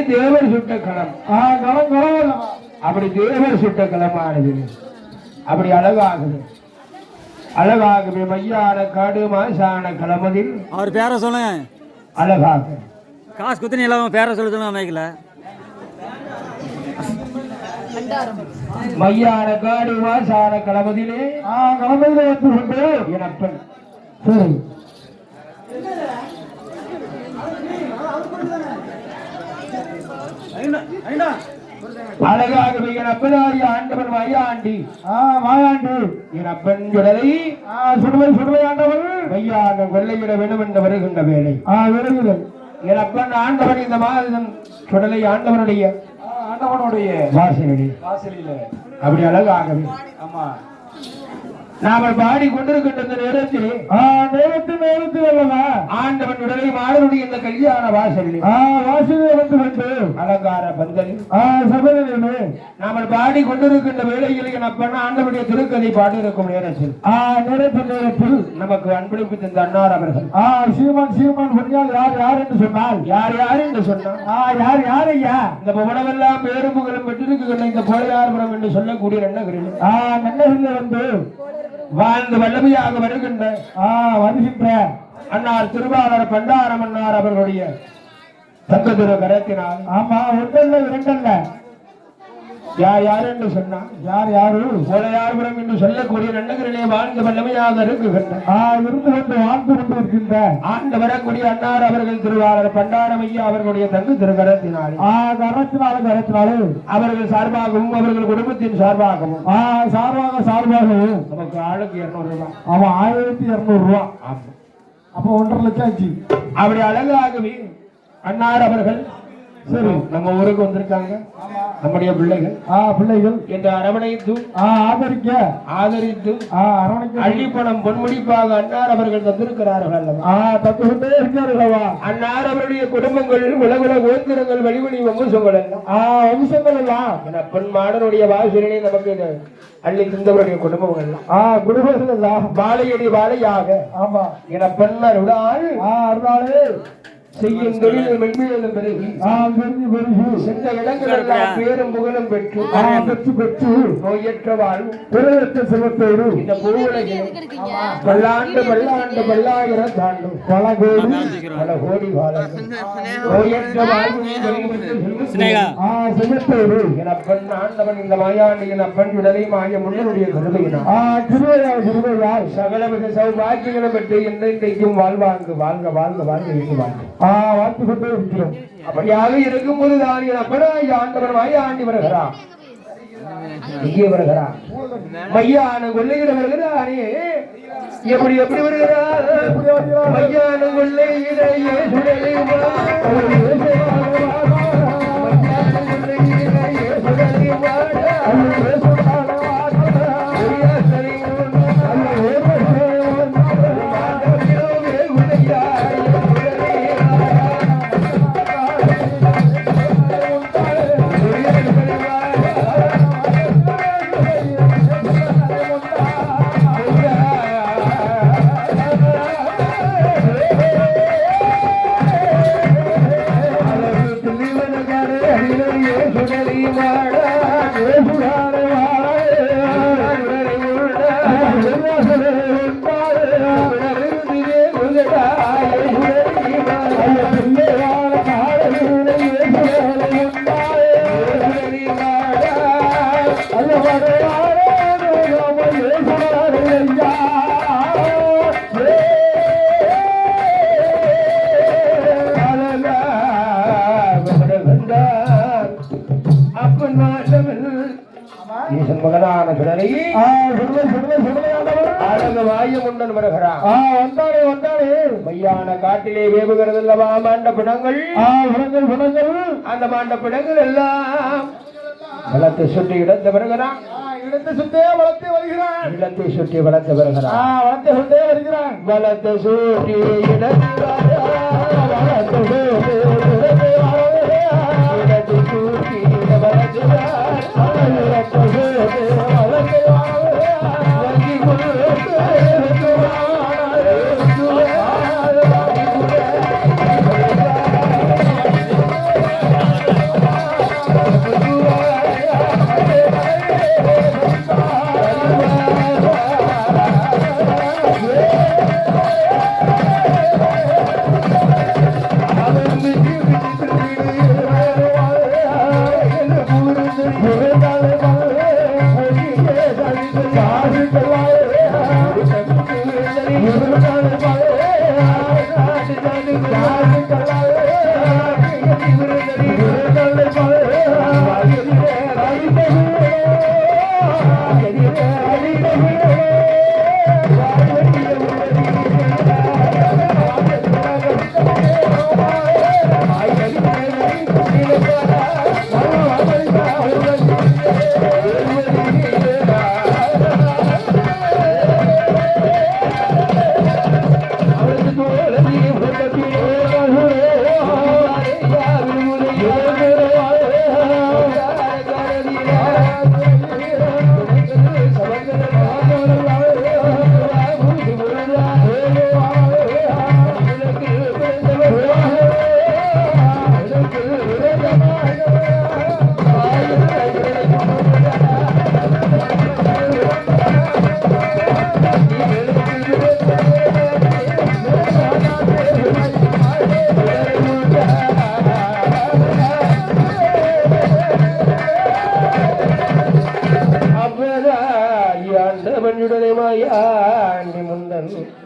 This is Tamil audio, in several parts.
தேவர் சுட்ட களம் அப்படி தேவர் சுட்ட களமானது அப்படி அழகாகுது அழகாகவே மையான காடு மாசான களமதில் அவர் பேரை சொல்லுங்க அழகாக காசு குத்தினி இல்லாம பேரை சொல்ல சொல்லுங்க மைக்கில் மையான காடு மாசான களமதிலே களமதிலே வந்து கொண்டு எனப்பன் சரி அழகாகவே என் அப்பனாரி ஆண்டவன் மாயாண்டி மாயாண்டி என் அப்பன் சுடலை சுடுவை சுடுவை ஆண்டவன் மையாக கொள்ளையிட வேண்டும் என்று வருகின்ற வேலை விரைவில் என் அப்பன் ஆண்டவன் இந்த மாதம் சுடலை ஆண்டவனுடைய வாசலில் அப்படி அழகாகவே ஆமா நாம பாடி கொண்டிருக்கின்ற நேரத்தில் ஆண்டவன் உடலை மாடனுடைய இந்த கல்யாண வாசலில் வந்து வந்து அலங்கார பந்தலில் சபையிலே நாம பாடி கொண்டிருக்கின்ற வேளையில் என் அப்பன் ஆண்டவனுடைய திருக்கதை பாடி இருக்கும் நேரத்தில் நமக்கு அன்பளிப்பு தந்த அன்னார் அவர்கள் சீமான் சொன்னால் யார் என்று சொன்னால் யார் என்று சொன்னால் யார் ஐயா இந்த புவனமெல்லாம் பேரும்புகளும் பெற்றிருக்கின்ற இந்த கோழையார்புரம் என்று சொல்லக்கூடிய நன்னகரில் வந்து வாழ்ந்து வல்லமையாக வருகின்ற அன்னார் திருவாளர் பண்டாரம் அன்னார் அவர்களுடைய தங்க திரு கரத்தினால் ஆமா ஒன்றல்ல இரண்டல்ல யார் என்று சொன்னார் யாரு கோழையார்புரம் என்று சொல்லக்கூடிய நன்னகரிலே வாழ்ந்து வல்லமையாக இருக்குகின்ற வாழ்ந்து கொண்டிருக்கின்ற ஆண்டு வரக்கூடிய அன்னார் அவர்கள் திருவாளர் பண்டாரம் ஐயா அவர்களுடைய தங்கு திரு கரத்தினாலே அவர்கள் சார்பாகவும் அவர்கள் குடும்பத்தின் சார்பாகவும் சார்பாகவும் நமக்கு ஆளுக்கு 200 ரூபாய் ஆமா 1200 ரூபாய் அப்போ 1.5 லட்சம் ஆச்சு அப்படி அழகாகவே அன்னார் அவர்கள் சரி நம்ம ஊருக்கு வந்திருக்காங்க நம்முடைய பிள்ளைகள் என்று அரவணைத்து ஆதரித்து அள்ளிப்பணம் பொன்முடிப்பாக அன்னார் அவர்கள் தந்திருக்கிறார்கள் அன்னார் அவருடைய குடும்பங்கள் உலகுல கோத்திரங்கள் வழிவழி வம்சங்கள் எல்லாம் என பெண் மாடனுடைய வாசலிலே நமக்கு அள்ளி தந்தவருடைய குடும்பங்கள் எல்லாம் வாழையடி வாழையாக ஆமா என பெண்ணர் அருளாளே செய்யும் தொழில் மென்மேலும் பெருகி சென்ற இடங்களெல்லாம் பேரும் புகழும் பெற்று நோயற்ற வாழ்வு செல்வத்தோடு இந்த பூவுலகில் பல்லாயிரம் தாண்டும் பல கோடி நோயற்ற வாழ்வு செல்வத்தோடு என பெண் ஆண்டவன் இந்த மாயாண்டி என பெண் உடலை மாய முன்னனுடைய கருதையினால் சகலவித சௌபாக்கியங்களும் பெற்று என்றைக்கும் வாழ்வாங்கு வாழ்க வாழ்த்து கொண்டே இருக்கிறோம் அப்படியாக இருக்கும்போது தான் அப்பனாய் ஆண்டவர் மாயாண்டி வருகிறார் இங்கே வருகிறார் மையான கொள்ளையிட வருகிறாரே எப்படி வருகிறார் மையான கொள்ளையிட ஈசன் மகனான சுடரை அழகு வாயமுண்டன் வருகிறான். மையான காட்டிலே வேவுகிறது அல்லவா மாண்ட பிணங்கள். அந்த மாண்ட பிணங்கள் எல்லாம் வளத்தை சுற்றி இடத்து வருகிறான். இடத்தை சுற்றி வளர்த்து வருகிறான். இடத்தை சுற்றி வளர்த்து வருகிறான். வளத்தை சுற்றி இடத்து வளர்த்து சுற்றி வளர்த்து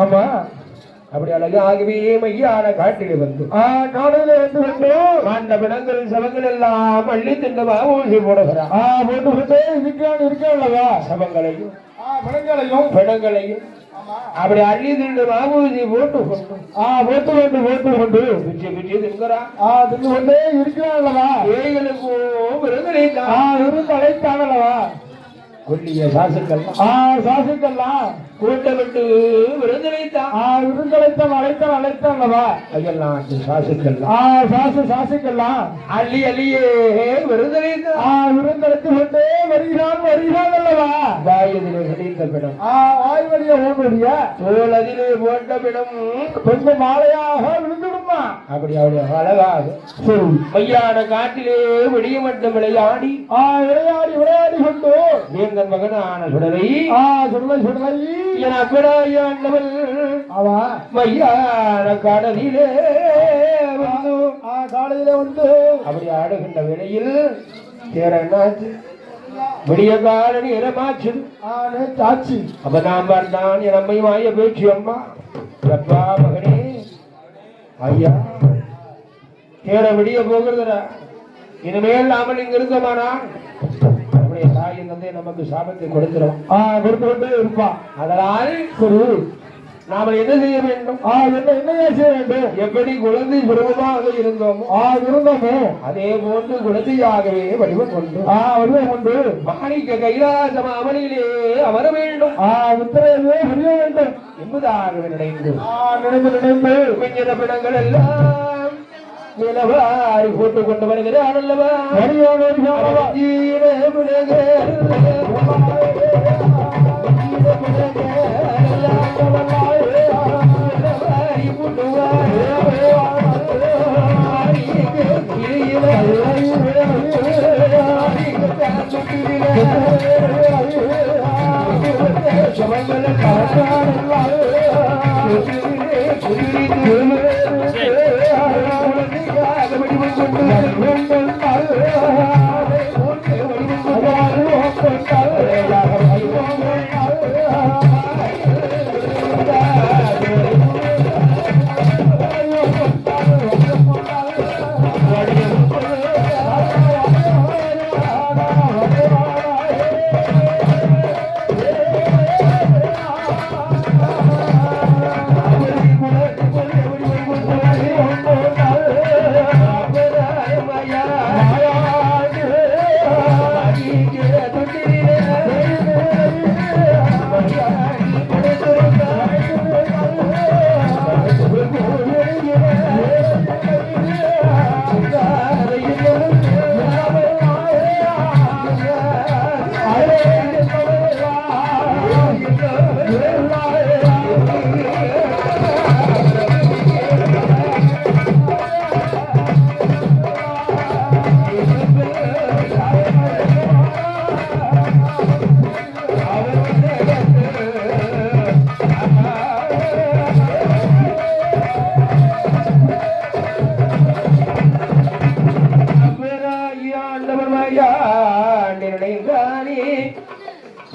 ஆமா அப்படி அழகாகவே மையான காட்டிலே வந்து காலையில வந்து மாண்ட பிணங்கள் சபங்கள் எல்லாம் அள்ளி திண்டமா ஊசி போடுகிறான். போட்டுக்கிட்டே இருக்கா சபங்களையும் பிணங்களையும் அப்படி அள்ளி திண்டு மாமூசி போட்டு கொண்டு பிச்சு பிச்சு தின்கிறான். தின்னு கொண்டே இருக்கிறாங்களவா ஏழைகளுக்கும் விருது அழைத்தாங்களவா கொல்லிய சாசுக்கெல்லாம் கூட்டமிட்டு விருந்தளித்தான். அழைத்தானவா ஐயெல்லாம் சாசுக்கெல்லாம் அள்ளி அள்ளியே விருந்தளித்தான். விருந்தளித்து கொண்டே வருகிறான் அல்லவா வாயுதிலே கிடைத்த பிடம். வாய் வழிய ஓடுடைய தோல் அதிலே போட்ட பிடம் கொஞ்சம் மாலையாக விழுந்துடுமா. அப்படி அவருடைய அழகாக மையான காட்டிலே விடிய மட்டும் விளையாடி கொண்டு எங்கள் மகனான சுடலை என் அபிராயாண்டவள் மையான கடலிலே வந்து அப்படி ஆடுகின்ற வேளையில் தேரனாச்சு விடிய கால நேரமாச்சு. அப்ப நான் பார்த்தான் என் அம்மை மாய பேச்சு அம்மா அப்பா மகனே ஐயா தேர விடிய போகிறதுடா. இனிமேல் நாமல் இங்க இருக்கமானா தாயின் தந்தை நமக்கு சாபத்தை கொடுக்கிறோம் கொடுத்து கொண்டே இருப்பான். அதனால் நாம என்ன செய்ய வேண்டும்? என்ன செய்ய வேண்டும்? எப்படி குழந்தை சுரூபமாக இருந்தோமோ அதே போன்று குழந்தையாகவே வடிவம் கொண்டு மாணிக்க கைலாசம் அமலிலே அமர வேண்டும். உத்தரவே புரிய வேண்டும் என்பதாக நினைந்து கொஞ்ச பிணங்கள் எல்லாம் நிலவாரி போட்டுக் கொண்டு வருகிறான் அல்லவா. கொண்டு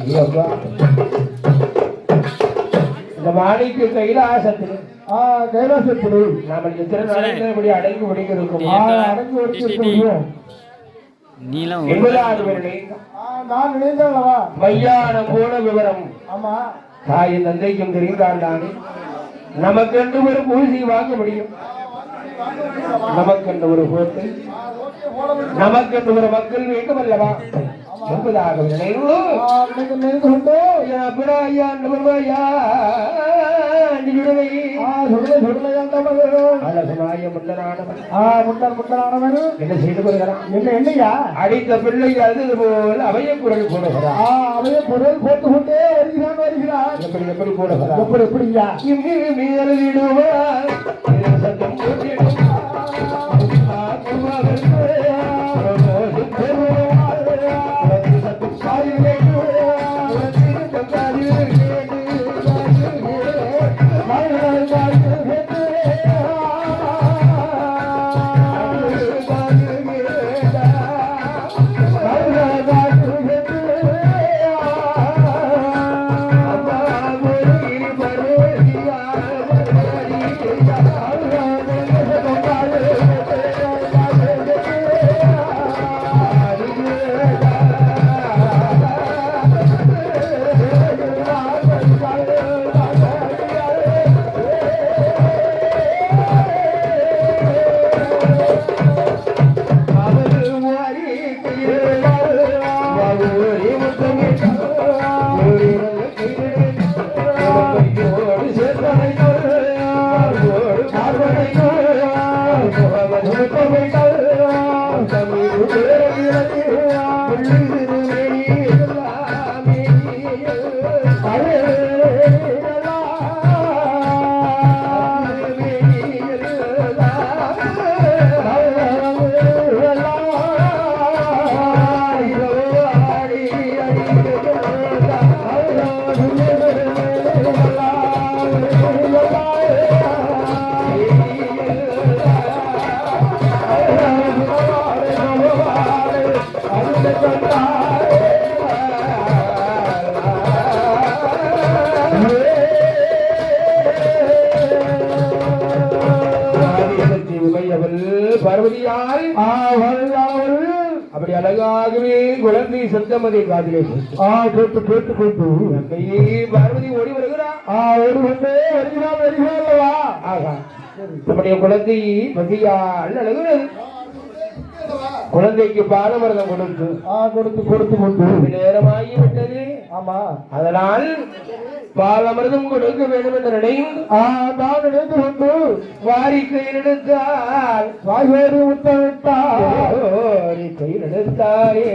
ஐயப்பா. இந்த மாணிக்கு கைலாசத்தில் கைலாசத்தில் நாம எத்தனை நாளைக்கு இப்படி அடங்கி ஒடுங்கிருக்கோம் அடங்கி ஒடுக்கியிருக்கிறோம். நீலாம் என்பதாவது வேலை. நான் நினைந்தல்லவா? மையானம் போன விவரம் ஆமா, தாயின் தந்தைக்கும் தெரிந்தால்தானே நமக்கென்று ஒரு பூசி வாங்க முடியும். நமக்கென்று ஒரு கோட்டை, நமக்கென்று ஒரு மக்கள் வேண்டும் அல்லவா என்பதாக நினைவு. நினைந்து கொண்டு என்ன செய்து கொள்கிறான்? என்னையா அடித்த பிள்ளை அழுது போல் அவைய குரல் போடுகிறான். அவைய பொருள் போட்டு கொண்டே வருகிறான். எப்படி எப்படி போடுகிறான்? எப்படியா சத்தம் போட்டிடும் பார்வதியால் அப்படி அழகாகவே குழந்தை சத்தமதை காதிலே கேட்டு கேட்டு கேட்டு பார்வதி ஓடி வருகிறான். ஒரு கொண்டே வருகிறான். ஆகா, நம்முடைய குழந்தை பசியால் அழகுறது. குழந்தைக்கு பாலமரதம் கொடுத்து கொடுத்து கொடுத்து கொண்டு நேரமாகி விட்டது. ஆமா, அதனால் பாலமிர்தம் கொடுக்க வேண்டும் என்று நினைந்து நான் நினைந்து கொண்டு வாரி கையில் எடுத்தால் வாய்வேறு உத்தவிட்டார் கையில் எடுத்தாரே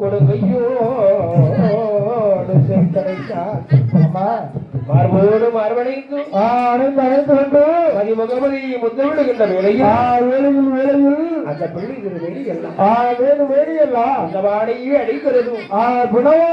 கொடுங்கையோடு சென்றடைத்தார். மார்போடு மார்படைந்து அணைந்து அணைந்து கொண்டு மதிமுகமதியை முத்தமிடுகின்ற வேளையில் வேலையில் வேலையில் அந்த பிள்ளை வேலையெல்லாம் வேறு வேலையெல்லாம் அந்த வாடையே அடிக்கிறது. குணவோ